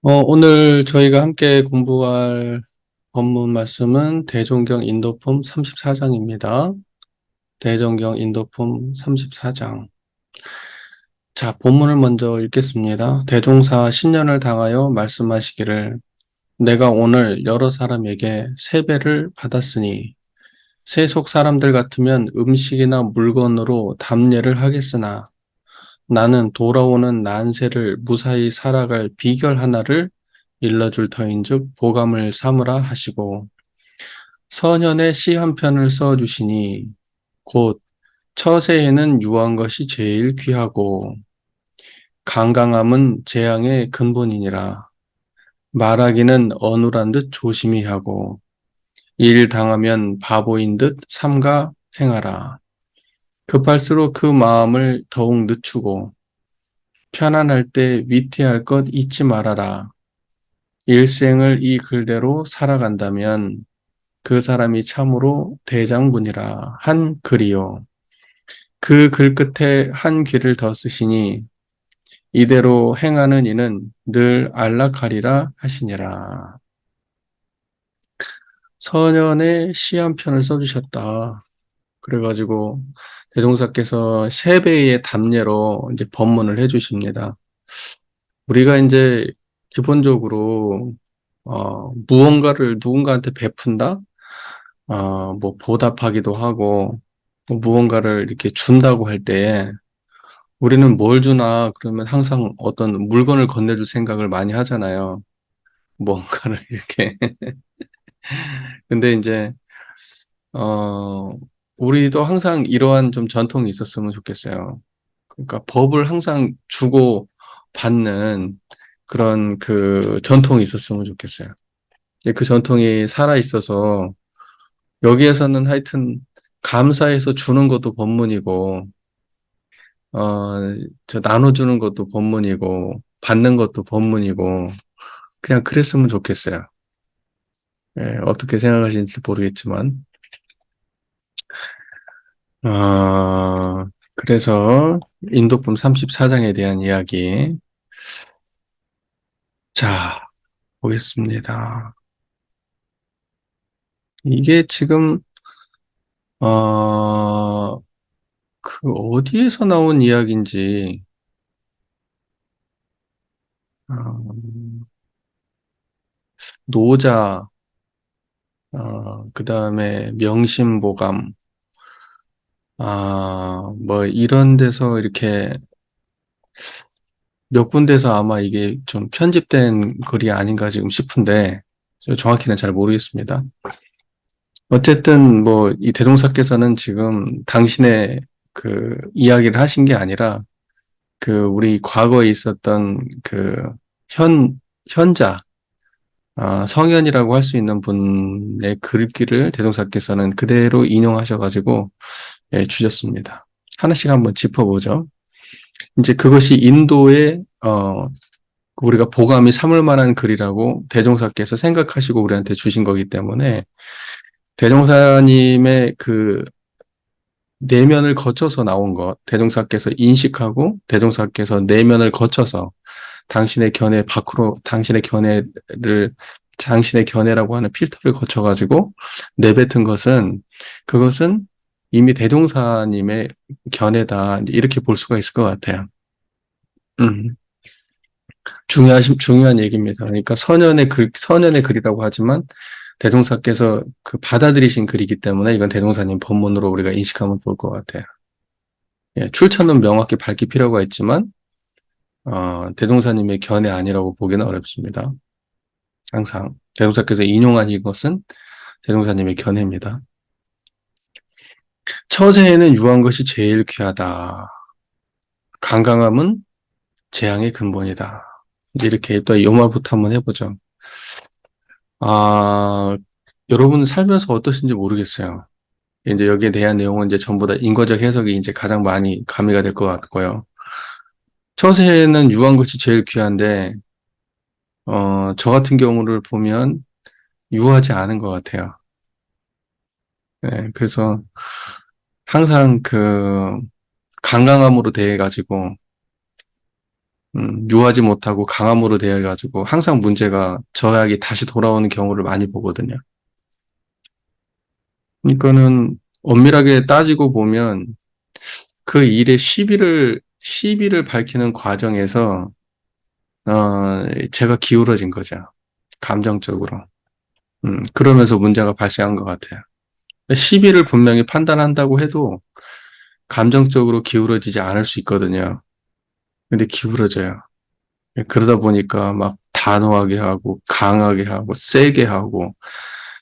오늘 저희가 함께 공부할 본문 말씀은 대종경 인도품 34장입니다. 대종경 인도품 34장. 자, 본문을 먼저 읽겠습니다. 대종사 신년을 당하여 말씀하시기를 내가 오늘 여러 사람에게 세배를 받았으니 세속 사람들 같으면 음식이나 물건으로 답례를 하겠으나 나는 돌아오는 난세를 무사히 살아갈 비결 하나를 일러줄 터인즉 보감을 삼으라 하시고 서년에 시 한 편을 써주시니 곧 처세에는 유한 것이 제일 귀하고 강강함은 재앙의 근본이니라. 말하기는 어눌한 듯 조심히 하고 일 당하면 바보인 듯 삼가 행하라. 급할수록 그 마음을 더욱 늦추고 편안할 때 위태할 것 잊지 말아라. 일생을 이 글대로 살아간다면 그 사람이 참으로 대장군이라 한 글이요. 그 글 끝에 한 귀를 더 쓰시니 이대로 행하는 이는 늘 안락하리라 하시니라. 서년에 시 한 편을 써주셨다. 그래가지고 대종사께서 세배의 답례로 이제 법문을 해주십니다. 우리가 이제 기본적으로 무언가를 누군가한테 베푼다? 뭐 보답하기도 하고 뭐 무언가를 이렇게 준다고 할 때 우리는 뭘 주나 그러면 항상 어떤 물건을 건네줄 생각을 많이 하잖아요. 뭔가를 이렇게. 근데 이제 어 우리도 항상 이러한 좀 전통이 있었으면 좋겠어요. 그러니까 법을 항상 주고 받는 그런 그 전통이 있었으면 좋겠어요. 그 전통이 살아 있어서 여기에서는 하여튼 감사해서 주는 것도 법문이고 저 나눠주는 것도 법문이고, 받는 것도 법문이고, 그냥 그랬으면 좋겠어요. 예, 어떻게 생각하시는지 모르겠지만. 그래서 인도품 34장에 대한 이야기. 자, 보겠습니다. 이게 지금, 어, 그 어디에서 나온 이야기인지, 어, 노자, 그 다음에 명심보감, 뭐 이런 데서 이렇게 몇 군데서 아마 이게 좀 편집된 글이 아닌가 지금 싶은데 저 정확히는 잘 모르겠습니다. 어쨌든 뭐 이 대종사께서는 지금 당신의 그 이야기를 하신 게 아니라 그 우리 과거에 있었던 그 현자 성현이라고 할 수 있는 분의 글귀를 대종사께서는 그대로 인용하셔가지고 예, 주셨습니다. 하나씩 한번 짚어보죠. 이제 그것이 인도의 우리가 보감이 삼을 만한 글이라고 대종사께서 생각하시고 우리한테 주신 거기 때문에 대종사님의 그 내면을 거쳐서 나온 것, 대종사께서 인식하고 대종사께서 내면을 거쳐서 당신의 견해 밖으로 당신의 견해라고 하는 필터를 거쳐가지고 내뱉은 것은 그것은 이미 대종사님의 견해다 이렇게 볼 수가 있을 것 같아요. 음. 중요한 얘기입니다. 그러니까 선연의 글이라고 하지만 대종사께서 그 받아들이신 글이기 때문에 이건 대종사님 본문으로 우리가 인식하면 좋을 것 같아요. 예, 출처는 명확히 밝힐 필요가 있지만, 대종사님의 견해 아니라고 보기는 어렵습니다. 항상. 대종사께서 인용한 이것은 대종사님의 견해입니다. 처세에는 유한 것이 제일 귀하다. 강강함은 재앙의 근본이다. 이렇게 또 이 말부터 한번 해보죠. 아, 여러분 살면서 어떠신지 모르겠어요. 이제 여기에 대한 내용은 이제 전부 다 인과적 해석이 이제 가장 많이 가미가 될 것 같고요. 처세는 유한 것이 제일 귀한데, 저 같은 경우를 보면 유하지 않은 것 같아요. 네, 그래서 항상 그 강강함으로 대해가지고, 유하지 못하고 강함으로 되어가지고 항상 문제가 저에게 다시 돌아오는 경우를 많이 보거든요. 그러니까는 엄밀하게 따지고 보면 그 일의 시비를 밝히는 과정에서 제가 기울어진 거죠. 감정적으로. 그러면서 문제가 발생한 것 같아요. 시비를 분명히 판단한다고 해도 감정적으로 기울어지지 않을 수 있거든요. 근데 기울어져요. 그러다 보니까 막 단호하게 하고 강하게 하고 세게 하고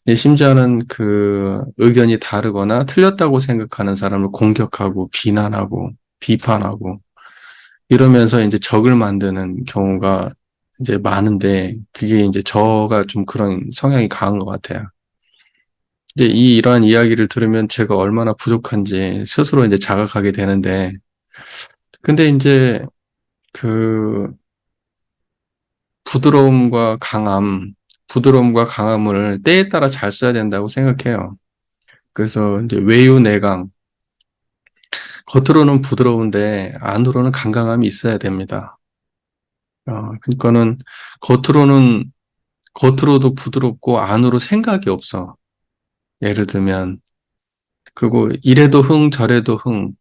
심지어는 그 의견이 다르거나 틀렸다고 생각하는 사람을 공격하고 비난하고 비판하고 이러면서 이제 적을 만드는 경우가 이제 많은데 그게 이제 저가 좀 그런 성향이 강한 것 같아요. 이제 이러한 이야기를 들으면 제가 얼마나 부족한지 스스로 이제 자각하게 되는데 근데 이제 그 부드러움과 강함을 때에 따라 잘 써야 된다고 생각해요. 그래서 이제 외유내강, 겉으로는 부드러운데 안으로는 강강함이 있어야 됩니다. 그러니까는 겉으로는 겉으로도 부드럽고 안으로 생각이 없어. 예를 들면 그리고 이래도 흥 저래도 흥.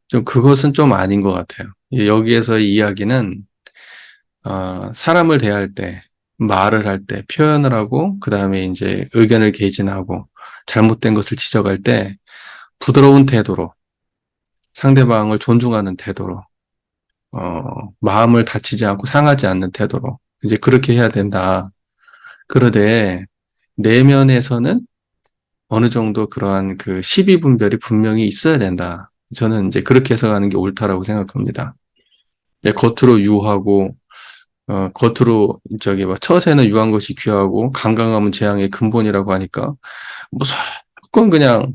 좀 그것은 좀 아닌 것 같아요. 여기에서의 이야기는 사람을 대할 때, 말을 할 때, 표현을 하고, 그 다음에 이제 의견을 개진하고, 잘못된 것을 지적할 때, 부드러운 태도로, 상대방을 존중하는 태도로, 마음을 다치지 않고 상하지 않는 태도로, 이제 그렇게 해야 된다. 그러되, 내면에서는 어느 정도 그러한 그 시비 분별이 분명히 있어야 된다. 저는 이제 그렇게 해석하는 게 옳다라고 생각합니다. 겉으로 유하고, 겉으로 저기 뭐 처세는 유한 것이 귀하고 강강함은 재앙의 근본이라고 하니까 무조건 그냥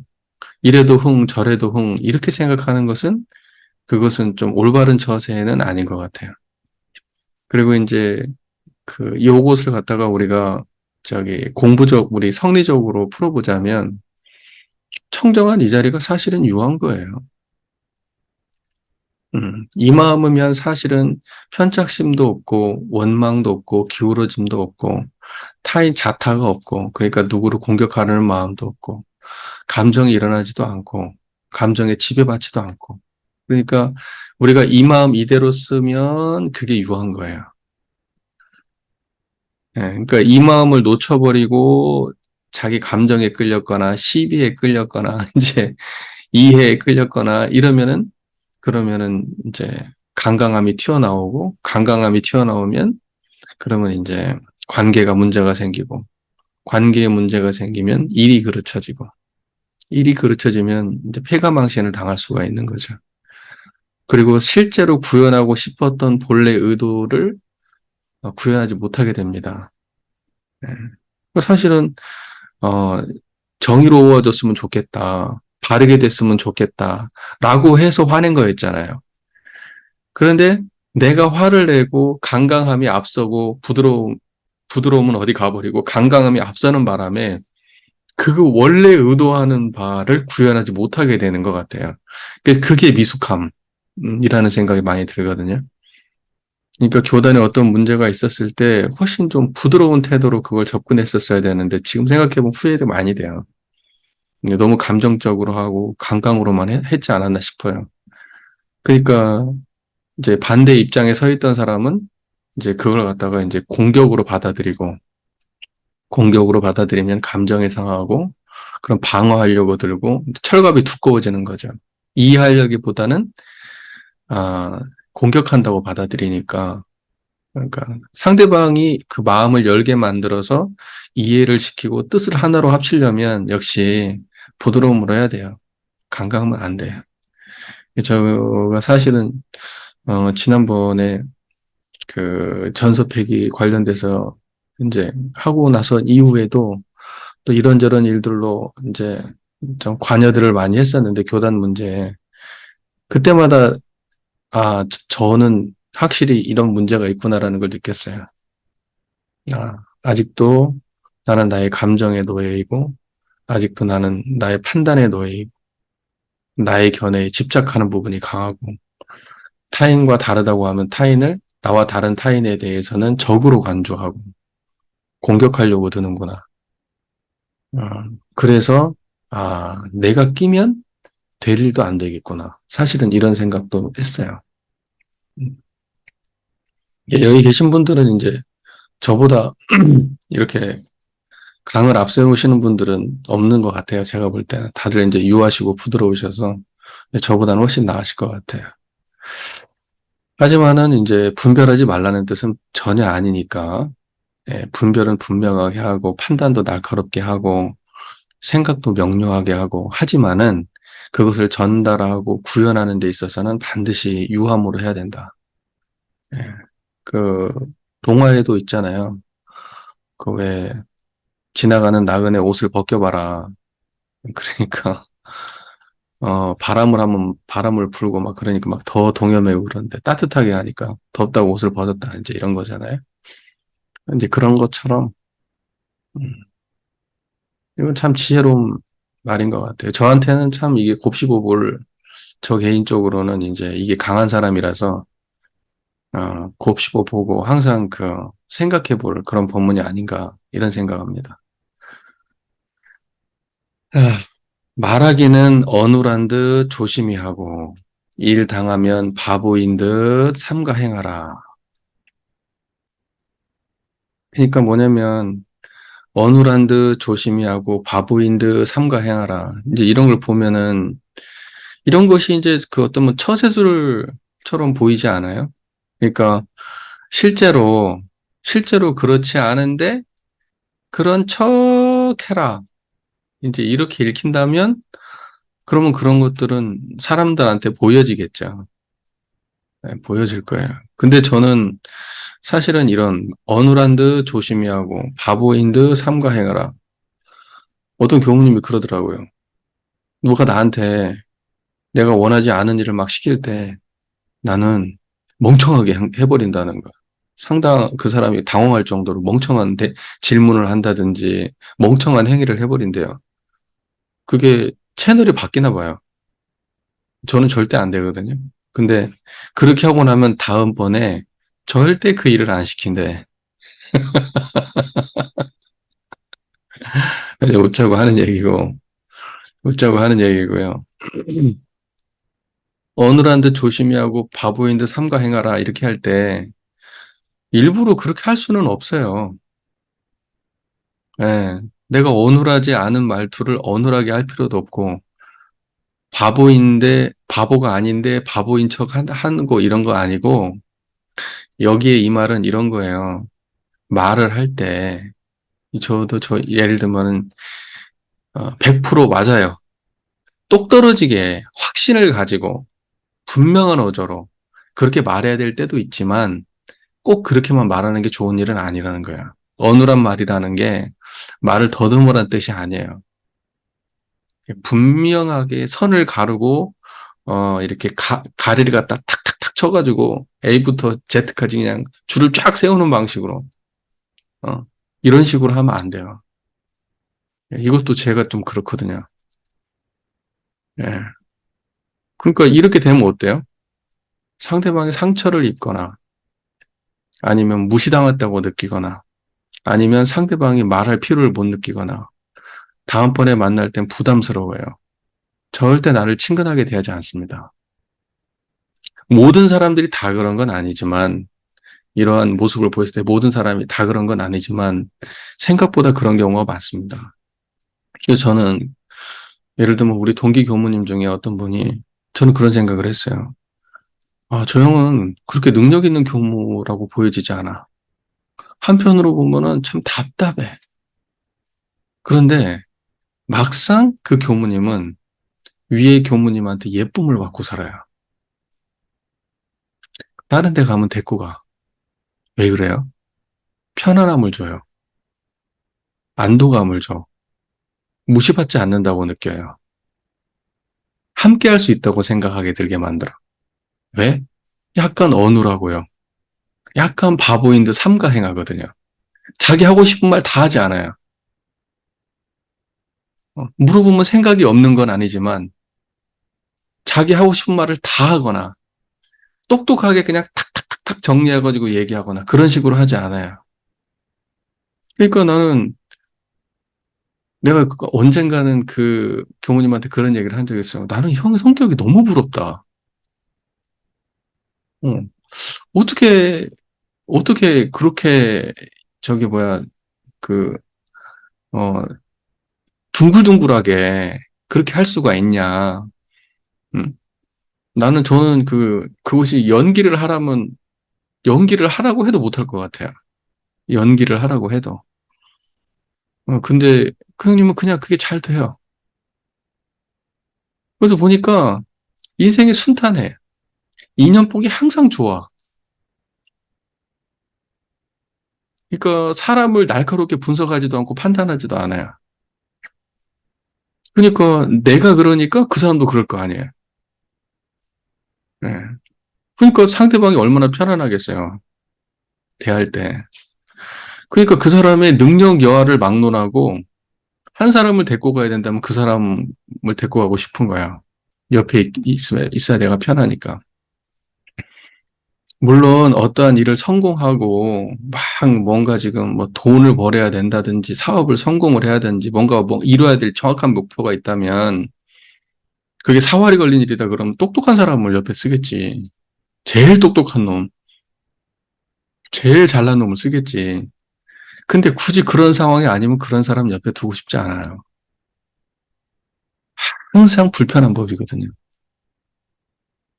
이래도 흥 저래도 흥 이렇게 생각하는 것은 그것은 좀 올바른 처세는 아닌 것 같아요. 그리고 이제 그 요것을 갖다가 우리가 저기 우리 성리적으로 풀어보자면 청정한 이 자리가 사실은 유한 거예요. 이 마음이면 사실은 편착심도 없고 원망도 없고 기울어짐도 없고 타인 자타가 없고 그러니까 누구를 공격하려는 마음도 없고 감정이 일어나지도 않고 감정에 지배받지도 않고 그러니까 우리가 이 마음 이대로 쓰면 그게 유한 거예요. 예, 그러니까 이 마음을 놓쳐버리고 자기 감정에 끌렸거나 시비에 끌렸거나 이제 이해에 끌렸거나 이러면은 그러면은 이제 강강함이 튀어나오고 강강함이 튀어나오면 그러면 이제 관계가 문제가 생기고 관계에 문제가 생기면 일이 그르쳐지고 일이 그르쳐지면 이제 폐가망신을 당할 수가 있는 거죠. 그리고 실제로 구현하고 싶었던 본래 의도를 구현하지 못하게 됩니다. 네. 사실은 어, 정의로워졌으면 좋겠다. 바르게 됐으면 좋겠다라고 해서 화낸 거였잖아요. 그런데 내가 화를 내고 강강함이 앞서고 부드러움은 어디 가버리고 강강함이 앞서는 바람에 그 원래 의도하는 바를 구현하지 못하게 되는 것 같아요. 그게 미숙함이라는 생각이 많이 들거든요. 그러니까 교단에 어떤 문제가 있었을 때 훨씬 좀 부드러운 태도로 그걸 접근했었어야 되는데 지금 생각해보면 후회도 많이 돼요. 너무 감정적으로 하고 강강으로만 했지 않았나 싶어요. 그러니까 이제 반대 입장에 서 있던 사람은 이제 그걸 갖다가 이제 공격으로 받아들이면 감정이 상하고 그럼 방어하려고 들고 철갑이 두꺼워지는 거죠. 이해하려기보다는 아, 공격한다고 받아들이니까 그러니까 상대방이 그 마음을 열게 만들어서 이해를 시키고 뜻을 하나로 합치려면 역시 부드러움으로 해야 돼요. 강강하면 안 돼요. 제가 사실은 지난번에 그 전서패기 관련돼서 이제 하고 나서 이후에도 또 이런저런 일들로 이제 좀 관여들을 많이 했었는데 교단 문제에 그때마다 저는 확실히 이런 문제가 있구나라는 걸 느꼈어요. 아직도 나는 나의 감정의 노예이고 아직도 나는 나의 판단의 노예이고 나의 견해에 집착하는 부분이 강하고 타인과 다르다고 하면 타인을 나와 다른 타인에 대해서는 적으로 간주하고 공격하려고 드는구나. 어, 그래서 내가 끼면 될 일도 안 되겠구나. 사실은 이런 생각도 했어요. 음, 여기 계신 분들은 이제 저보다 이렇게 강을 앞세우시는 분들은 없는 것 같아요. 제가 볼 때는. 다들 이제 유하시고 부드러우셔서 저보다는 훨씬 나으실 것 같아요. 하지만은 이제 분별하지 말라는 뜻은 전혀 아니니까, 분별은 분명하게 하고, 판단도 날카롭게 하고, 생각도 명료하게 하고, 하지만은 그것을 전달하고 구현하는 데 있어서는 반드시 유함으로 해야 된다. 예. 그, 동화에도 있잖아요. 그 왜, 지나가는 나그네 옷을 벗겨봐라. 그러니까, 바람을 하면 바람을 불고 막 그러니까 막 더 동요매고 그러는데 따뜻하게 하니까 덥다고 옷을 벗었다. 이제 이런 거잖아요. 이제 그런 것처럼, 음, 이건 참 지혜로운 말인 것 같아요. 저한테는 참 이게 곱씹어볼, 저 개인적으로는 이제 이게 강한 사람이라서, 곱씹어보고 항상 생각해볼 그런 본문이 아닌가, 이런 생각합니다. 아, 말하기는 어눌한 듯 조심히 하고, 일 당하면 바보인 듯 삼가 행하라. 그러니까 뭐냐면, 어눌한 듯 조심히 하고, 바보인 듯 삼가 행하라. 이제 이런 걸 보면은, 이런 것이 이제 그 어떤 뭐 처세술처럼 보이지 않아요? 그러니까 실제로 그렇지 않은데 그런 척 해라. 이제 이렇게 읽힌다면 그러면 그런 것들은 사람들한테 보여지겠죠. 네, 보여질 거예요. 근데 저는 사실은 이런 어눌한 듯 조심히 하고 바보인 듯 삼가행하라. 어떤 교무님이 그러더라고요. 누가 나한테 내가 원하지 않은 일을 막 시킬 때 나는 멍청하게 해버린다는 거. 상당 그 사람이 당황할 정도로 멍청한데 질문을 한다든지 멍청한 행위를 해버린대요. 그게 채널이 바뀌나 봐요. 저는 절대 안 되거든요. 근데 그렇게 하고 나면 다음번에 절대 그 일을 안 시킨대. 웃자고 하는 얘기고, 웃자고 하는 얘기고요. 어눌한 듯 조심히 하고 바보인 듯 삼가 행하라 이렇게 할 때 일부러 그렇게 할 수는 없어요. 예. 내가 어눌하지 않은 말투를 어눌하게 할 필요도 없고, 바보가 아닌데 바보인 척 하는 거 이런 거 아니고, 여기에 이 말은 이런 거예요. 말을 할 때, 예를 들면은, 100% 맞아요. 똑 떨어지게 확신을 가지고 분명한 어조로 그렇게 말해야 될 때도 있지만, 꼭 그렇게만 말하는 게 좋은 일은 아니라는 거야. 어눌한 말이라는 게 말을 더듬으란 뜻이 아니에요. 분명하게 선을 가르고 이렇게 가리를 갖다 탁탁탁 쳐가지고 A부터 Z까지 그냥 줄을 쫙 세우는 방식으로 어, 이런 식으로 하면 안 돼요. 이것도 제가 좀 그렇거든요. 예. 그러니까 이렇게 되면 어때요? 상대방이 상처를 입거나 아니면 무시당했다고 느끼거나 아니면 상대방이 말할 필요를 못 느끼거나 다음번에 만날 땐 부담스러워요. 절대 나를 친근하게 대하지 않습니다. 모든 사람들이 다 그런 건 아니지만 이러한 모습을 보였을 때 모든 사람이 다 그런 건 아니지만 생각보다 그런 경우가 많습니다. 그래서 저는 예를 들면 우리 동기 교무님 중에 어떤 분이 저는 그런 생각을 했어요. 저 형은 그렇게 능력 있는 교무라고 보여지지 않아. 한편으로 보면은 참 답답해. 그런데 막상 그 교무님은 위에 교무님한테 예쁨을 받고 살아요. 다른 데 가면 데리고 가. 왜 그래요? 편안함을 줘요. 안도감을 줘. 무시받지 않는다고 느껴요. 함께 할 수 있다고 생각하게 들게 만들어. 왜? 약간 어눌하고요. 약간 바보인 듯 삼가행하거든요. 자기 하고 싶은 말 다 하지 않아요. 물어보면 생각이 없는 건 아니지만 자기 하고 싶은 말을 다 하거나 똑똑하게 그냥 탁탁탁탁 탁 정리해가지고 얘기하거나 그런 식으로 하지 않아요. 그러니까 나는 내가 언젠가는 그 교무님한테 그런 얘기를 한 적이 있어요. 나는 형의 성격이 너무 부럽다. 어. 어떻게, 어떻게 그렇게 저기 뭐야, 그, 어, 둥글둥글하게 그렇게 할 수가 있냐. 음. 저는 그것이 연기를 하라고 해도 못할 것 같아요. 연기를 하라고 해도. 근데 그 형님은 그냥 그게 잘 돼요. 그래서 보니까 인생이 순탄해. 인연복이 항상 좋아. 그러니까 사람을 날카롭게 분석하지도 않고 판단하지도 않아요. 그러니까 내가 그러니까 그 사람도 그럴 거 아니에요. 예. 그러니까 상대방이 얼마나 편안하겠어요. 대할 때. 그러니까 그 사람의 능력 여하를 막론하고 한 사람을 데리고 가야 된다면 그 사람을 데리고 가고 싶은 거야. 옆에 있어야 내가 편하니까. 물론 어떠한 일을 성공하고 막 뭔가 지금 뭐 돈을 벌어야 된다든지 사업을 성공을 해야 되는지 뭔가 뭐 이뤄야 될 정확한 목표가 있다면 그게 사활이 걸린 일이다 그러면 똑똑한 사람을 옆에 쓰겠지. 제일 똑똑한 놈, 제일 잘난 놈을 쓰겠지. 근데 굳이 그런 상황이 아니면 그런 사람 옆에 두고 싶지 않아요. 항상 불편한 법이거든요.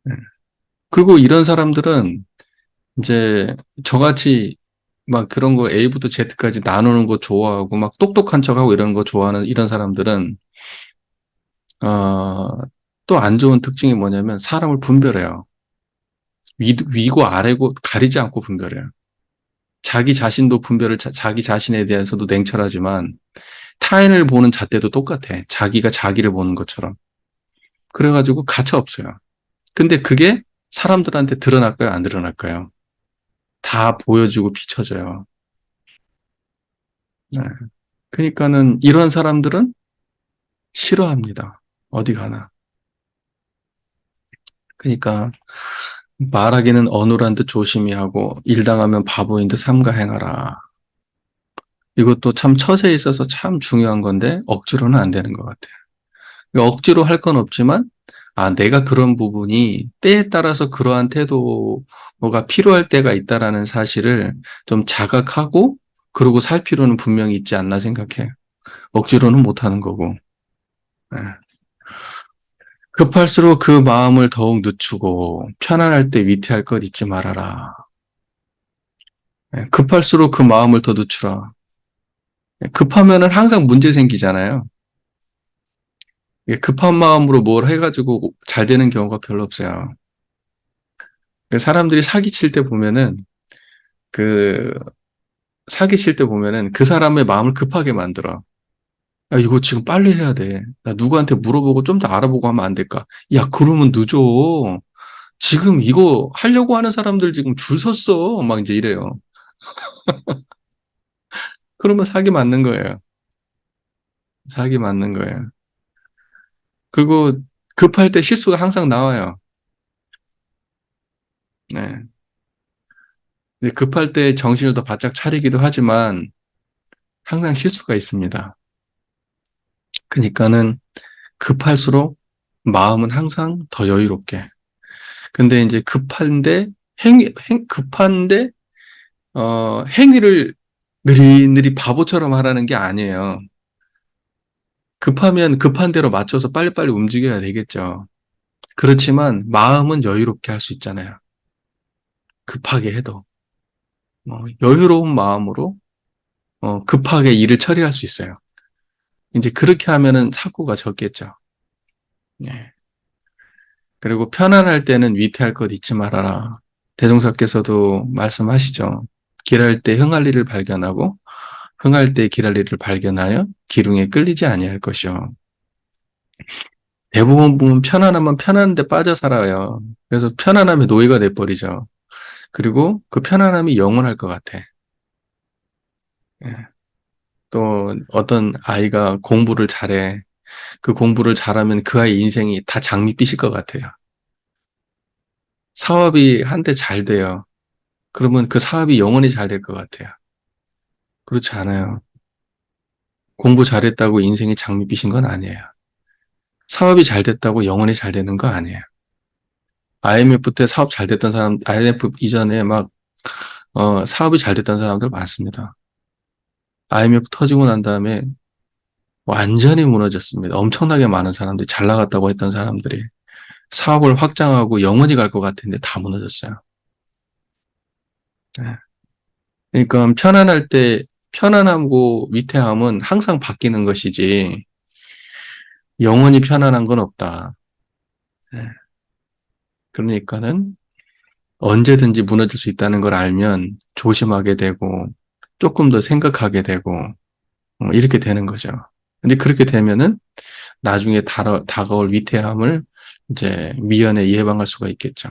네. 그리고 이런 사람들은 이제 저같이 막 그런 거 A부터 Z까지 나누는 거 좋아하고 막 똑똑한 척하고 이런 거 좋아하는 이런 사람들은 또 안 좋은 특징이 뭐냐면 사람을 분별해요. 위고 아래고 가리지 않고 분별해요. 자기 자신도 자기 자신에 대해서도 냉철하지만 타인을 보는 잣대도 똑같아. 자기가 자기를 보는 것처럼. 그래가지고 가차 없어요. 근데 그게 사람들한테 드러날까요? 안 드러날까요? 다 보여주고 비춰져요. 네. 그러니까는 이런 사람들은 싫어합니다. 어디 가나. 그러니까 말하기는 어눌한 듯 조심히 하고 일 당하면 바보인 듯 삼가 행하라. 이것도 참 처세에 있어서 참 중요한 건데 억지로는 안 되는 것 같아요. 그러니까 억지로 할 건 없지만 내가 그런 부분이 때에 따라서 그러한 태도가 필요할 때가 있다라는 사실을 좀 자각하고 그러고 살 필요는 분명히 있지 않나 생각해요. 억지로는 못 하는 거고. 예. 급할수록 그 마음을 더욱 늦추고 편안할 때 위태할 것 잊지 말아라. 예, 급할수록 그 마음을 더 늦추라. 예, 급하면은 항상 문제 생기잖아요. 예, 급한 마음으로 뭘 해가지고 잘 되는 경우가 별로 없어요. 사람들이 사기칠 때 보면은 그 사기칠 때 보면은 그 사람의 마음을 급하게 만들어. 야, 이거 지금 빨리 해야 돼. 나 누구한테 물어보고 좀 더 알아보고 하면 안 될까? 야, 그러면 늦어. 지금 이거 하려고 하는 사람들 지금 줄 섰어. 막 이제 이래요. 그러면 사기 맞는 거예요. 사기 맞는 거예요. 그리고 급할 때 실수가 항상 나와요. 네. 근데 급할 때 정신을 더 바짝 차리기도 하지만 항상 실수가 있습니다. 그러니까는 급할수록 마음은 항상 더 여유롭게. 근데 이제 급한데, 행위를 느릿느릿 바보처럼 하라는 게 아니에요. 급하면 급한 대로 맞춰서 빨리빨리 움직여야 되겠죠. 그렇지만 마음은 여유롭게 할 수 있잖아요. 급하게 해도. 여유로운 마음으로 급하게 일을 처리할 수 있어요. 이제 그렇게 하면은 사고가 적겠죠. 예. 그리고 편안할 때는 위태할 것 잊지 말아라. 대종사께서도 말씀하시죠. 길할 때 흥할 일을 발견하고 흥할 때 길할 일을 발견하여 기둥에 끌리지 아니할 것이요. 대부분 보면 편안하면 편안한데 빠져 살아요. 그래서 편안함의 노예가 돼버리죠. 그리고 그 편안함이 영원할 것 같아. 예. 또 어떤 아이가 공부를 잘해. 그 공부를 잘하면 그 아이 인생이 다 장밋빛일 것 같아요. 사업이 한때 잘 돼요. 그러면 그 사업이 영원히 잘 될 것 같아요. 그렇지 않아요. 공부 잘했다고 인생이 장밋빛인 건 아니에요. 사업이 잘 됐다고 영원히 잘 되는 거 아니에요. IMF 때 사업 잘 됐던 사람, IMF 이전에 막, 사업이 잘 됐던 사람들 많습니다. IMF 터지고 난 다음에 완전히 무너졌습니다. 엄청나게 많은 사람들이 잘 나갔다고 했던 사람들이 사업을 확장하고 영원히 갈 것 같은데 다 무너졌어요. 네. 그러니까 편안할 때 편안함과 위태함은 항상 바뀌는 것이지 영원히 편안한 건 없다. 네. 그러니까는 언제든지 무너질 수 있다는 걸 알면 조심하게 되고 조금 더 생각하게 되고 이렇게 되는 거죠. 근데 그렇게 되면은 나중에 다가올 위태함을 이제 미연에 예방할 수가 있겠죠.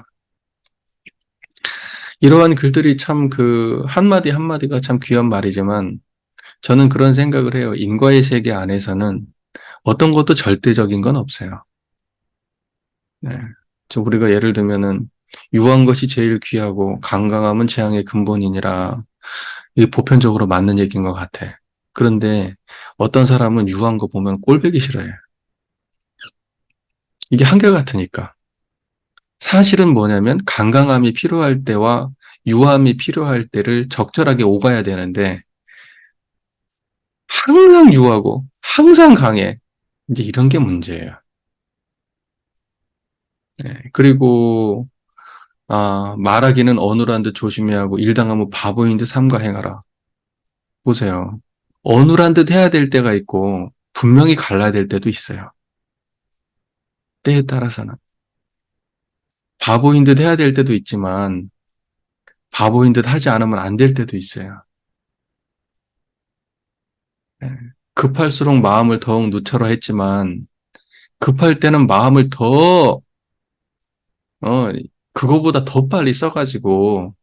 이러한 글들이 참 그 한마디 한마디가 참 귀한 말이지만 저는 그런 생각을 해요. 인과의 세계 안에서는 어떤 것도 절대적인 건 없어요. 네. 우리가 예를 들면은 유한 것이 제일 귀하고 건강함은 재앙의 근본이니라 이게 보편적으로 맞는 얘기인 것 같아. 그런데 어떤 사람은 유한 거 보면 꼴보기 싫어해. 이게 한결같으니까. 사실은 뭐냐면 건강함이 필요할 때와 유함이 필요할 때를 적절하게 오가야 되는데 항상 유하고 항상 강해. 이제 이런 게 문제예요. 네. 그리고 말하기는 어눌한 듯 조심해야 하고 일당하면 바보인 듯 삼가 행하라. 보세요. 어눌한 듯 해야 될 때가 있고 분명히 갈라야 될 때도 있어요. 때에 따라서는. 바보인 듯 해야 될 때도 있지만 바보인 듯 하지 않으면 안 될 때도 있어요. 네. 급할수록 마음을 더욱 누처라 했지만 급할 때는 마음을 더 그거보다 더 빨리 써가지고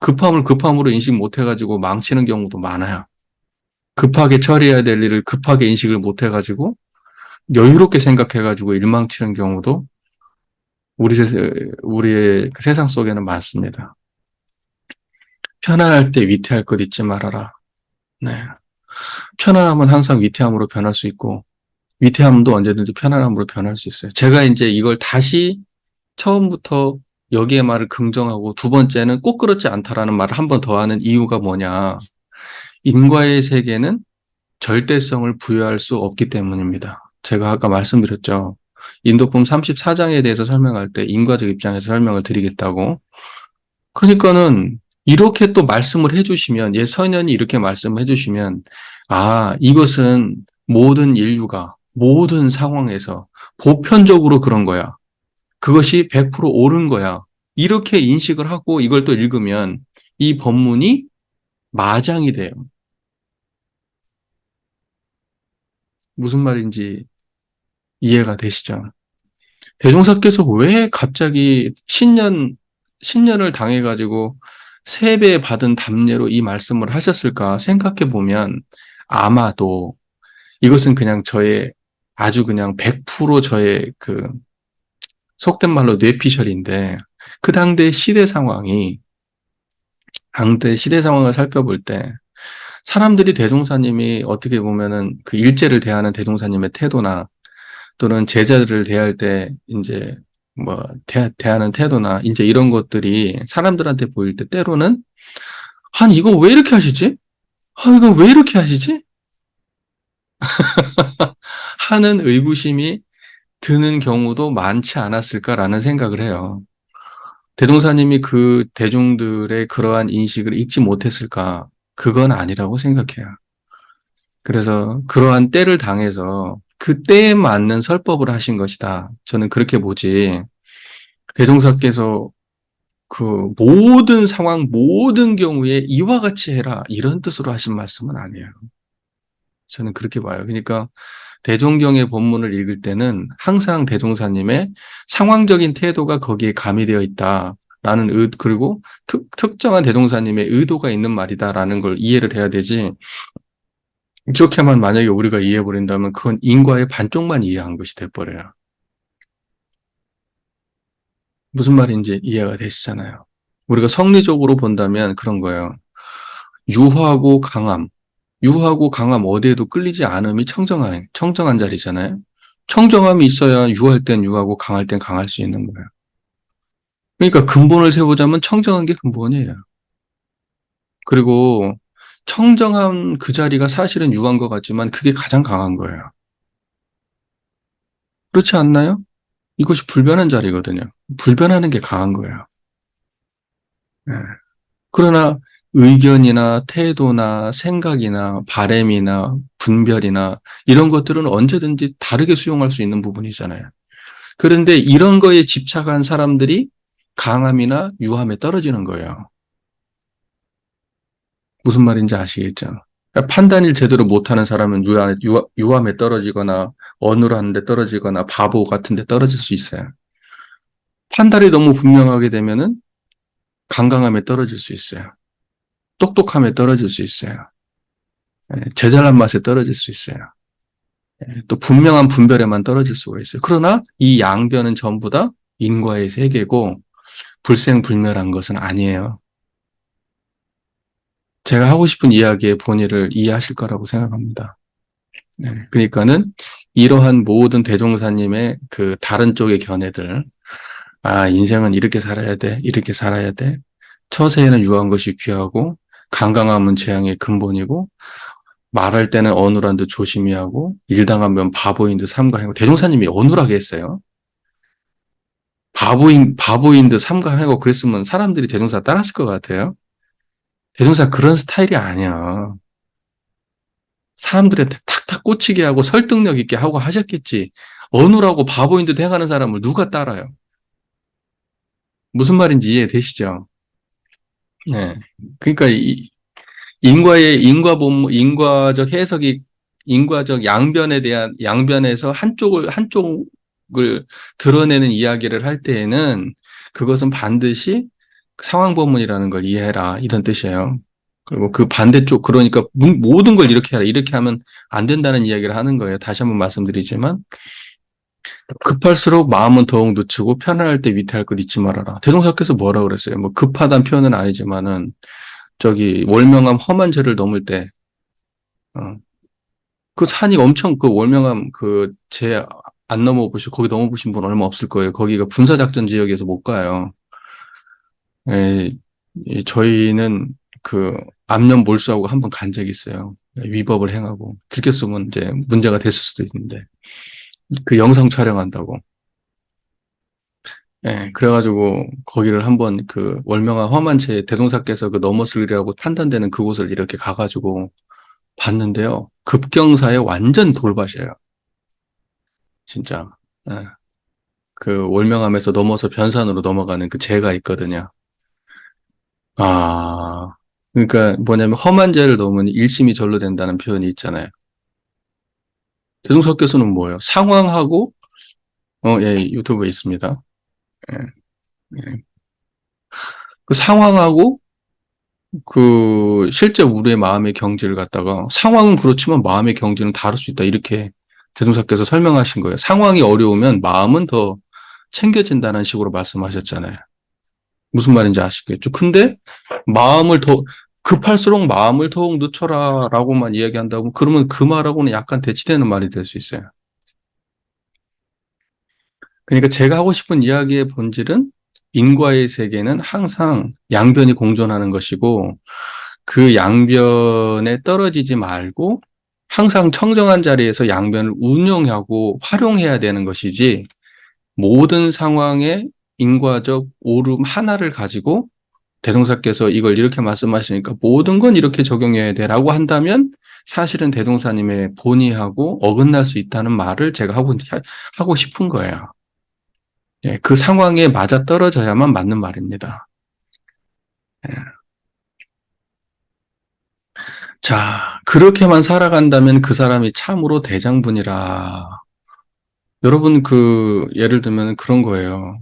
급함을 급함으로 인식 못해가지고 망치는 경우도 많아요. 급하게 처리해야 될 일을 급하게 인식을 못해가지고 여유롭게 생각해가지고 일망치는 경우도 우리의 그 세상 속에는 많습니다. 편안할 때 위태할 것 잊지 말아라. 네. 편안함은 항상 위태함으로 변할 수 있고 위태함도 언제든지 편안함으로 변할 수 있어요. 제가 이제 이걸 다시 처음부터 여기에 말을 긍정하고 두 번째는 꼭 그렇지 않다라는 말을 한 번 더 하는 이유가 뭐냐. 인과의 세계는 절대성을 부여할 수 없기 때문입니다. 제가 아까 말씀드렸죠. 인도품 34장에 대해서 설명할 때 인과적 입장에서 설명을 드리겠다고. 그러니까는 이렇게 또 말씀을 해주시면, 선현이 이렇게 말씀을 해주시면, 이것은 모든 인류가 모든 상황에서 보편적으로 그런 거야. 그것이 100% 옳은 거야. 이렇게 인식을 하고 이걸 또 읽으면 이 법문이 마장이 돼요. 무슨 말인지 이해가 되시죠? 대종사께서 왜 갑자기 신년을 당해가지고 3배 받은 답례로 이 말씀을 하셨을까 생각해 보면 아마도 이것은 그냥 저의 아주 그냥 100% 저의 그 속된 말로 뇌피셜인데 그 당대 시대 상황을 살펴볼 때 사람들이 대종사님이 어떻게 보면은 그 일제를 대하는 대종사님의 태도나 또는 제자들을 대할 때 이제 뭐 대하는 태도나 이제 이런 것들이 사람들한테 보일 때 때로는 아니 이거 왜 이렇게 하시지? 이거 왜 이렇게 하시지? 하는 의구심이 드는 경우도 많지 않았을까라는 생각을 해요. 대종사님이 그 대중들의 그러한 인식을 잊지 못했을까? 그건 아니라고 생각해요. 그래서 그러한 때를 당해서 그 때에 맞는 설법을 하신 것이다. 저는 그렇게 보지. 대종사께서 그 모든 상황, 모든 경우에 이와 같이 해라. 이런 뜻으로 하신 말씀은 아니에요. 저는 그렇게 봐요. 그러니까 대종경의 본문을 읽을 때는 항상 대종사님의 상황적인 태도가 거기에 가미되어 있다라는 그리고 특정한 대종사님의 의도가 있는 말이다라는 걸 이해를 해야 되지. 이렇게만 만약에 우리가 이해해버린다면 그건 인과의 반쪽만 이해한 것이 돼버려요. 무슨 말인지 이해가 되시잖아요. 우리가 성리적으로 본다면 그런 거예요. 유하고 강함. 유하고 강함 어디에도 끌리지 않음이 청정한 자리잖아요. 청정함이 있어야 유할 땐 유하고 강할 땐 강할 수 있는 거예요. 그러니까 근본을 세우자면 청정한 게 근본이에요. 그리고 청정한 그 자리가 사실은 유한 것 같지만 그게 가장 강한 거예요. 그렇지 않나요? 이것이 불변한 자리거든요. 불변하는 게 강한 거예요. 예. 그러나 의견이나 태도나 생각이나 바램이나 분별이나 이런 것들은 언제든지 다르게 수용할 수 있는 부분이잖아요. 그런데 이런 거에 집착한 사람들이 강함이나 유함에 떨어지는 거예요. 무슨 말인지 아시겠죠? 그러니까 판단을 제대로 못하는 사람은 유함에 떨어지거나 어눌한 데 떨어지거나 바보 같은 데 떨어질 수 있어요. 판단이 너무 분명하게 되면은 강강함에 떨어질 수 있어요. 똑똑함에 떨어질 수 있어요. 제잘난 맛에 떨어질 수 있어요. 또 분명한 분별에만 떨어질 수가 있어요. 그러나 이 양변은 전부 다 인과의 세계고 불생불멸한 것은 아니에요. 제가 하고 싶은 이야기의 본의를 이해하실 거라고 생각합니다. 그러니까는 이러한 모든 대종사님의 그 다른 쪽의 견해들, 인생은 이렇게 살아야 돼, 이렇게 살아야 돼. 처세에는 유한 것이 귀하고 강강함은 재앙의 근본이고 말할 때는 어눌한 듯 조심히 하고 일당하면 바보인 듯 삼가하고 대종사님이 어눌하게 했어요. 바보인 듯 삼가하고 그랬으면 사람들이 대종사 따랐을 것 같아요. 대종사 그런 스타일이 아니야. 사람들한테 탁탁 꽂히게 하고 설득력 있게 하고 하셨겠지. 어눌하고 바보인 듯 해가는 사람을 누가 따라요? 무슨 말인지 이해되시죠? 네. 그러니까 인과적 해석이 인과적 양변에 대한 양변에서 한쪽을 드러내는 이야기를 할 때에는 그것은 반드시 상황 법문이라는 걸 이해해라 이런 뜻이에요. 그리고 그 반대쪽 그러니까 모든 걸 이렇게 하라 이렇게 하면 안 된다는 이야기를 하는 거예요. 다시 한번 말씀드리지만 급할수록 마음은 더욱 늦추고 편안할 때 위태할 것 잊지 말아라. 대동사께서 뭐라 그랬어요? 뭐 급하다는 표현은 아니지만은 저기 월명암 험한 죄를 넘을 때 어, 그 산이 엄청 그 월명암 그 제 안 넘어보시 거기 넘어보신 분 얼마 없을 거예요. 거기가 군사작전 지역에서 못 가요. 에, 저희는 그 암연 몰수하고 한번 간 적이 있어요. 위법을 행하고 들켰으면 이제 문제가 됐을 수도 있는데 그 영상 촬영한다고. 예, 그래가지고 거기를 한번 그 월명한 험한 채 대동사께서 그 넘었으리라고 판단되는 그곳을 이렇게 가가지고 봤는데요. 급경사에 완전 돌밭이에요. 진짜. 예, 그 월명함에서 넘어서 변산으로 넘어가는 그 재가 있거든요. 그러니까 뭐냐면 험한 재를 넘으니 일심이 절로 된다는 표현이 있잖아요. 대동사께서는 뭐예요? 상황하고 예, 유튜브에 있습니다. 예, 예. 그 상황하고 그 실제 우리의 마음의 경지를 갖다가 상황은 그렇지만 마음의 경지는 다를 수 있다. 이렇게 대동사께서 설명하신 거예요. 상황이 어려우면 마음은 더 챙겨진다는 식으로 말씀하셨잖아요. 무슨 말인지 아시겠죠? 근데 마음을 더 급할수록 마음을 더욱 늦춰라라고만 이야기한다고 그러면 그 말하고는 약간 대치되는 말이 될 수 있어요. 그러니까 제가 하고 싶은 이야기의 본질은 인과의 세계는 항상 양변이 공존하는 것이고 그 양변에 떨어지지 말고 항상 청정한 자리에서 양변을 운용하고 활용해야 되는 것이지 모든 상황에 인과적 오름 하나를 가지고 대동사께서 이걸 이렇게 말씀하시니까 모든 건 이렇게 적용해야 돼라고 한다면 사실은 대동사님의 본의하고 어긋날 수 있다는 말을 제가 하고 싶은 거예요. 예, 그 상황에 맞아떨어져야만 맞는 말입니다. 예. 자, 그렇게만 살아간다면 그 사람이 참으로 대장분이라. 여러분, 예를 들면 그런 거예요.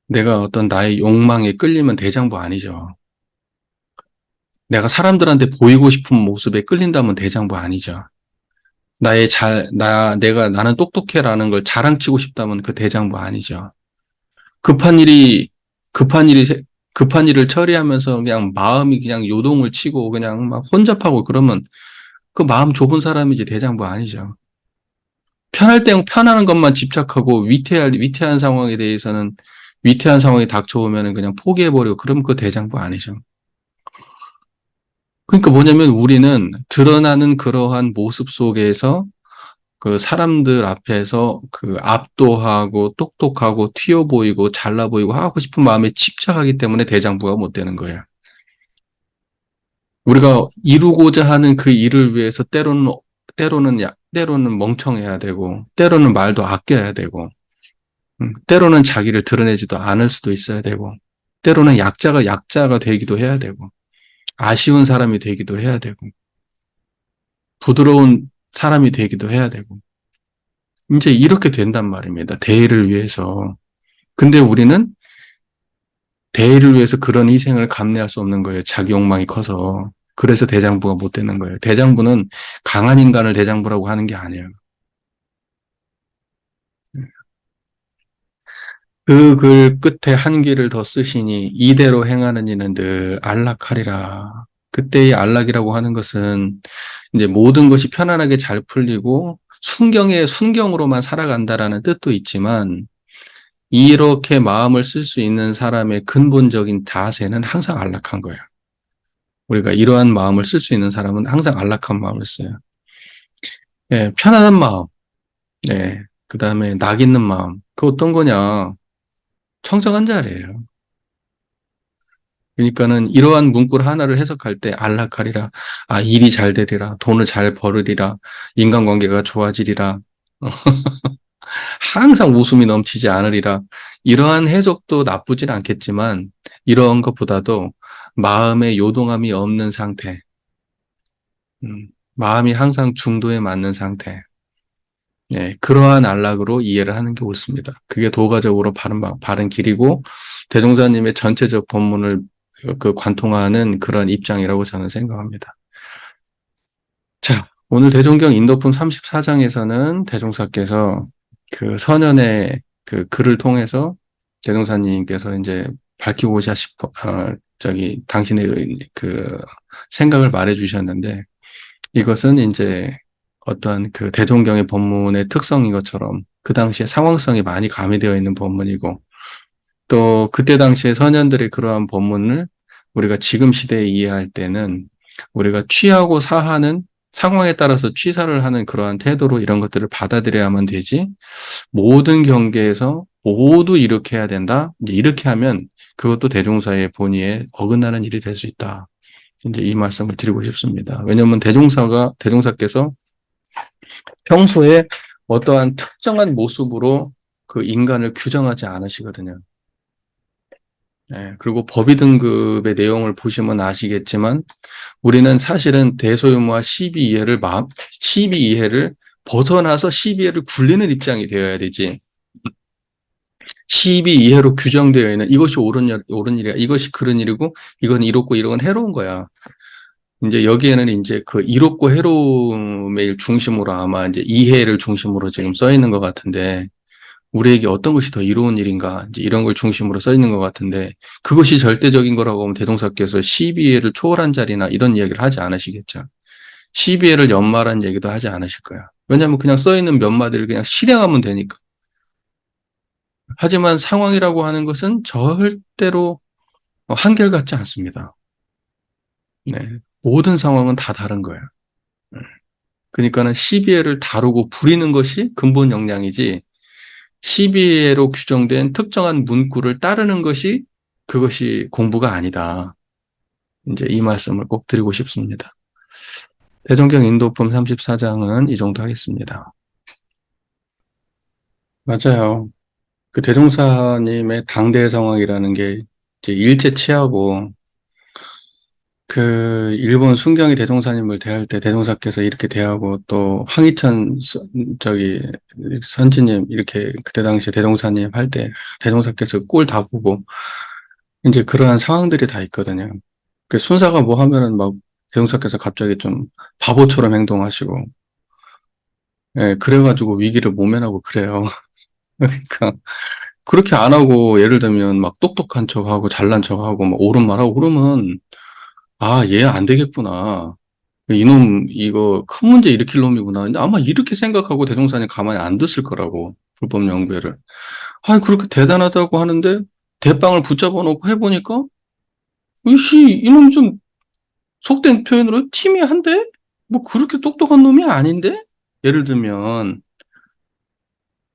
내가 어떤 나의 욕망에 끌리면 대장부 아니죠. 내가 사람들한테 보이고 싶은 모습에 끌린다면 대장부 아니죠. 나는 똑똑해라는 걸 자랑치고 싶다면 그 대장부 아니죠. 급한 일이, 급한 일이, 급한 일을 처리하면서 그냥 마음이 그냥 요동을 치고 그냥 막 혼잡하고 그러면 그 마음 좁은 사람이지 대장부 아니죠. 편할 때 편안한 것만 집착하고 위태한 상황에 대해서는 위태한 상황이 닥쳐오면 그냥 포기해버리고 그러면 그 대장부 아니죠. 그러니까 뭐냐면 우리는 드러나는 그러한 모습 속에서 그 사람들 앞에서 그 압도하고 똑똑하고 튀어 보이고 잘나 보이고 하고 싶은 마음에 집착하기 때문에 대장부가 못 되는 거예요. 우리가 이루고자 하는 그 일을 위해서 때로는 멍청해야 되고, 때로는 말도 아껴야 되고, 때로는 자기를 드러내지도 않을 수도 있어야 되고, 때로는 약자가 되기도 해야 되고, 아쉬운 사람이 되기도 해야 되고, 부드러운 사람이 되기도 해야 되고, 이제 이렇게 된단 말입니다. 대의를 위해서. 근데 우리는 대의를 위해서 그런 희생을 감내할 수 없는 거예요. 자기 욕망이 커서. 그래서 대장부가 못 되는 거예요. 대장부는 강한 인간을 대장부라고 하는 게 아니에요. 그 글 끝에 한 귀를 더 쓰시니 이대로 행하는 이는 늘 안락하리라. 그때의 안락이라고 하는 것은 이제 모든 것이 편안하게 잘 풀리고 순경으로만 살아간다라는 뜻도 있지만 이렇게 마음을 쓸 수 있는 사람의 근본적인 자세는 항상 안락한 거예요. 우리가 이러한 마음을 쓸 수 있는 사람은 항상 안락한 마음을 써요. 예, 편안한 마음. 네. 그 다음에 낙 있는 마음. 그 어떤 거냐? 청정한 자리예요. 그러니까는 이러한 문구를 하나를 해석할 때 안락하리라, 아 일이 잘 되리라, 돈을 잘 벌으리라, 인간관계가 좋아지리라, 항상 웃음이 넘치지 않으리라. 이러한 해석도 나쁘진 않겠지만 이러한 것보다도 마음의 요동함이 없는 상태, 마음이 항상 중도에 맞는 상태, 예, 그러한 안락으로 이해를 하는 게 옳습니다. 그게 도가적으로 바른 길이고 대종사님의 전체적 법문을 그 관통하는 그런 입장이라고 저는 생각합니다. 자, 오늘 대종경 인도품 34장에서는 대종사께서 그 선현의 그 글을 통해서 대종사님께서 이제 밝히고자 당신의 그 생각을 말해 주셨는데 이것은 이제 어떤 그 대종경의 법문의 특성인 것처럼 그 당시에 상황성이 많이 가미되어 있는 법문이고 또 그때 당시에 선현들의 그러한 법문을 우리가 지금 시대에 이해할 때는 우리가 취하고 사하는 상황에 따라서 취사를 하는 그러한 태도로 이런 것들을 받아들여야만 되지 모든 경계에서 모두 이렇게 해야 된다. 이제 이렇게 하면 그것도 대종사의 본의에 어긋나는 일이 될 수 있다. 이제 이 말씀을 드리고 싶습니다. 왜냐하면 대종사께서 평소에 어떠한 특정한 모습으로 그 인간을 규정하지 않으시거든요. 예, 그리고 법의 등급의 내용을 보시면 아시겠지만 우리는 사실은 대소유무와 시비이해를 벗어나서 시비이해를 굴리는 입장이 되어야 되지. 시비이해로 규정되어 있는 이것이 옳은 일이야. 이것이 그런 일이고 이건 이롭고 이건 해로운 거야. 이제 여기에는 이제 그 이롭고 해로움을 중심으로 아마 이제 이해를 중심으로 지금 써 있는 것 같은데 우리에게 어떤 것이 더 이로운 일인가 이제 이런 걸 중심으로 써 있는 것 같은데 그것이 절대적인 거라고 하면 대종사께서 시비회를 초월한 자리나 이런 이야기를 하지 않으시겠죠. 시비회를 연말한 얘기도 하지 않으실 거야. 왜냐하면 그냥 써 있는 몇 마디를 그냥 실행하면 되니까. 하지만 상황이라고 하는 것은 절대로 한결같지 않습니다. 네. 모든 상황은 다 다른 거예요. 그러니까는 시비회를 다루고 부리는 것이 근본 역량이지 시비회로 규정된 특정한 문구를 따르는 것이 그것이 공부가 아니다. 이제 이 말씀을 꼭 드리고 싶습니다. 대종경 인도품 34장은 이 정도 하겠습니다. 맞아요. 그 대종사님의 당대 상황이라는 게 이제 일제치하고 그 일본 순경이 대종사님을 대할 때 대종사께서 이렇게 대하고 또 황희찬 선지님 이렇게 그때 당시에 대종사님 할 때 대종사께서 꼴 다 보고 이제 그러한 상황들이 다 있거든요. 그 순사가 뭐 하면은 막 대종사께서 갑자기 좀 바보처럼 행동하시고 예, 그래가지고 위기를 모면하고 그래요. 그러니까 그렇게 안 하고 예를 들면 막 똑똑한 척하고 잘난 척하고 막 옳은 말하고 그러면 아, 얘 안 되겠구나. 이놈 이거 큰 문제 일으킬 놈이구나. 근데 아마 이렇게 생각하고 대종사님 가만히 안 뒀을 거라고 불법 연구회를. 아, 그렇게 대단하다고 하는데 대빵을 붙잡아 놓고 해보니까 이씨 이놈 좀 속된 표현으로 티미한데? 뭐 그렇게 똑똑한 놈이 아닌데? 예를 들면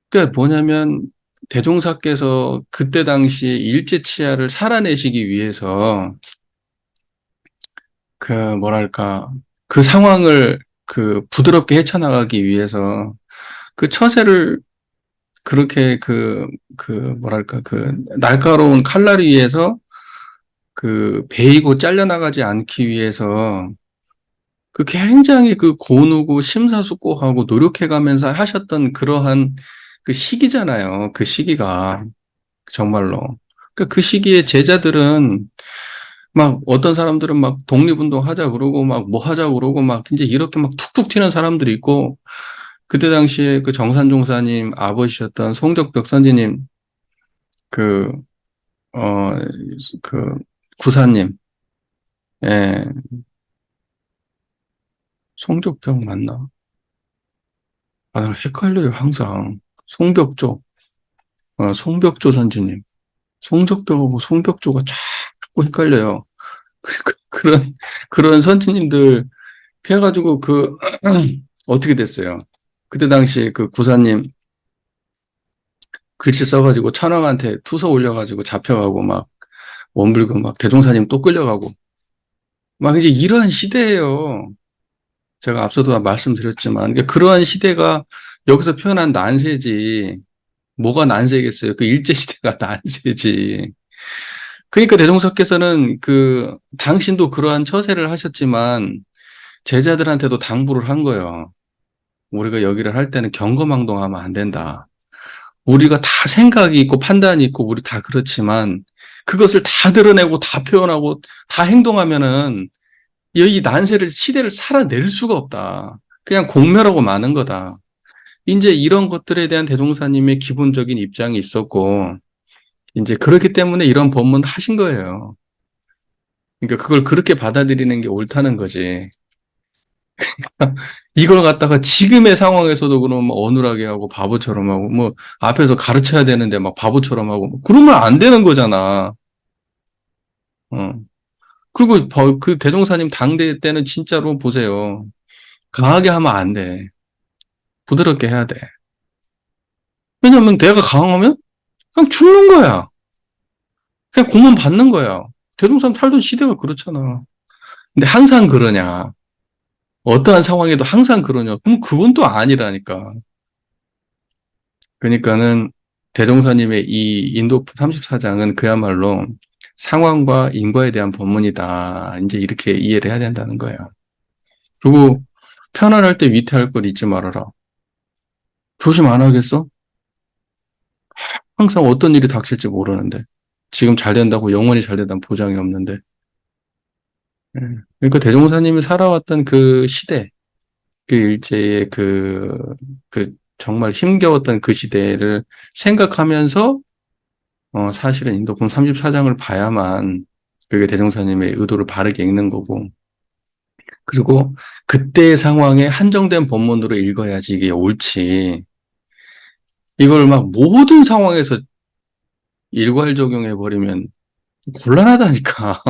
그러니까 뭐냐면 대종사께서 그때 당시 일제치하를 살아내시기 위해서 그 뭐랄까 그 상황을 그 부드럽게 헤쳐나가기 위해서 그 처세를 그렇게 그 뭐랄까 그 날카로운 칼날 위에서 그 베이고 잘려나가지 않기 위해서 그 굉장히 그 고누고 심사숙고하고 노력해가면서 하셨던 그러한 그 시기잖아요. 그 시기가 정말로. 그러니까 그 시기에 제자들은 막 어떤 사람들은 막 독립운동 하자 그러고 막 뭐 하자 그러고 막 이제 이렇게 막 툭툭 튀는 사람들이 있고 그때 당시에 그 정산종사님 아버지셨던 송적벽 선지님 그, 어, 그 구사님, 예, 송적벽 맞나? 아, 나 헷갈려요, 항상. 송벽조, 송벽조 선지님. 송적벽하고 송벽조가 자꾸 헷갈려요. 그런, 그런 선지님들, 해가지고 어떻게 됐어요? 그때 당시에 그 구사님 글씨 써가지고 천황한테 투서 올려가지고 잡혀가고 막 원불교 막 대종사님 또 끌려가고 막 이제 이러한 시대예요. 제가 앞서도 말씀드렸지만 그러한 시대가 여기서 표현한 난세지 뭐가 난세겠어요. 그 일제 시대가 난세지. 그러니까 대종사께서는 그 당신도 그러한 처세를 하셨지만 제자들한테도 당부를 한 거예요. 우리가 여기를 할 때는 경거망동하면 안 된다. 우리가 다 생각이 있고 판단이 있고 우리 다 그렇지만 그것을 다 드러내고 다 표현하고 다 행동하면은 이 난세를 시대를 살아낼 수가 없다. 그냥 공멸하고 마는 거다. 이제 이런 것들에 대한 대종사님의 기본적인 입장이 있었고 이제 그렇기 때문에 이런 법문을 하신 거예요. 그러니까 그걸 그렇게 받아들이는 게 옳다는 거지. 이걸 갖다가 지금의 상황에서도 그러면 어눌하게 하고 바보처럼 하고 뭐 앞에서 가르쳐야 되는데 막 바보처럼 하고 뭐 그러면 안 되는 거잖아. 어. 그리고 그 대종사님 당대 때는 진짜로 보세요. 강하게 하면 안 돼. 부드럽게 해야 돼. 왜냐면 내가 강하면 그냥 죽는 거야. 그냥 공문 받는 거야. 대종사님 살던 시대가 그렇잖아. 근데 항상 그러냐? 어떠한 상황에도 항상 그러냐? 그럼 그건 또 아니라니까. 그러니까는 대종사님의 이 인도품 34장은 그야말로 상황과 인과에 대한 법문이다. 이제 이렇게 이해를 해야 된다는 거예요. 그리고 편안할 때 위태할 걸 잊지 말아라. 조심 안 하겠어? 항상 어떤 일이 닥칠지 모르는데. 지금 잘 된다고 영원히 잘 된다는 보장이 없는데. 예. 그러니까 대종사님이 살아왔던 그 시대, 그 일제의 그 정말 힘겨웠던 그 시대를 생각하면서 사실은 인도품 34장을 봐야만 그게 대종사님의 의도를 바르게 읽는 거고 그리고 그때의 상황에 한정된 본문으로 읽어야지 이게 옳지. 이걸 막 모든 상황에서 일괄 적용해 버리면 곤란하다니까.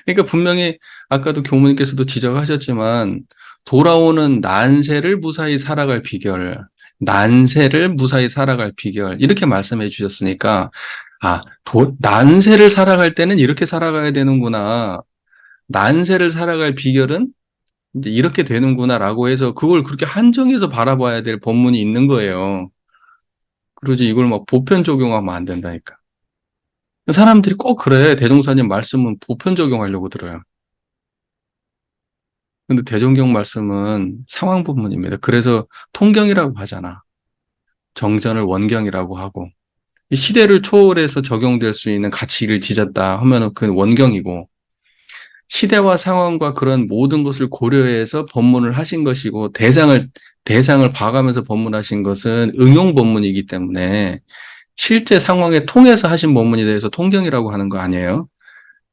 그러니까 분명히 아까도 교무님께서도 지적하셨지만 돌아오는 난세를 무사히 살아갈 비결, 난세를 무사히 살아갈 비결 이렇게 말씀해 주셨으니까 난세를 살아갈 때는 이렇게 살아가야 되는구나. 난세를 살아갈 비결은 이제 이렇게 되는구나라고 해서 그걸 그렇게 한정해서 바라봐야 될 본문이 있는 거예요. 그러지 이걸 막 보편 적용하면 안 된다니까. 사람들이 꼭 그래. 대종사님 말씀은 보편 적용하려고 들어요. 근데 대종경 말씀은 상황 부문입니다. 그래서 통경이라고 하잖아. 정전을 원경이라고 하고. 이 시대를 초월해서 적용될 수 있는 가치를 지졌다 하면은 그 원경이고, 시대와 상황과 그런 모든 것을 고려해서 법문을 하신 것이고 대상을 봐가면서 법문하신 것은 응용 법문이기 때문에 실제 상황에 통해서 하신 법문에 대해서 통경이라고 하는 거 아니에요.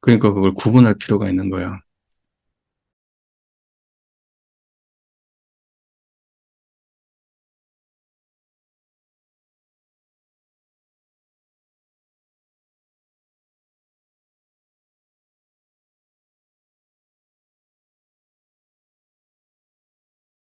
그러니까 그걸 구분할 필요가 있는 거예요.